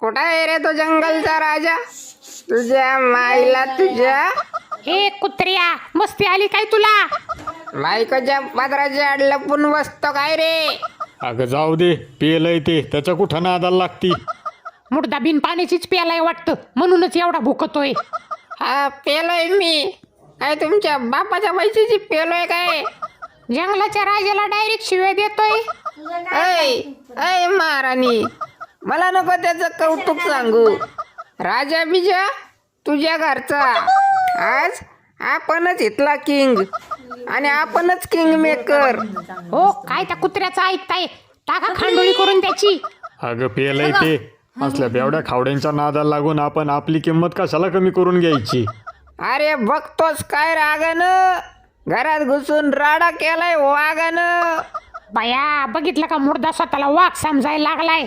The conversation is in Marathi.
कुठं आहे रे तो जंगलचा राजा? तुझ्या माईला तुझ्या हे कुत्र्या, मस्ती आली काय तुला? बायकोच्या पदराच्या आड लपून बसतो काय रे? अगं जाऊ दे, पेलय ते त्याच्या कुठं नादाला लागती. मुर्दा बिन पाण्याचीच प्यालाय वाटतं, म्हणूनच एवढा भुकतोय. हा पेलोय मी. काय तुमच्या बापाच्या पैशाची पेलोय काय? जंगलाच्या राजाला डायरेक्ट शिव्या देतोय. ऐ ऐ महाराणी, मला नको त्याचं कौतुक सांगू. राजा बिजा तुझ्या घरचा. आज आपणच इथला किंग आणि आपणच किंग मेकर. हो, काय त्या कुत्र्याचं ऐकताय? टाका खांडोळी करून त्याची. अगं पेलय ते. असल्या बेवड्या खावड्यांच्या नादाला लागून आपण आपली किंमत कशाला कमी करून घ्यायची. अरे बघतोस काय रागानं? घरात घुसून राडा केलाय वागानं. बाया, बघितलं का मुर्दा स्वतःला वाघ समजायला लागलाय.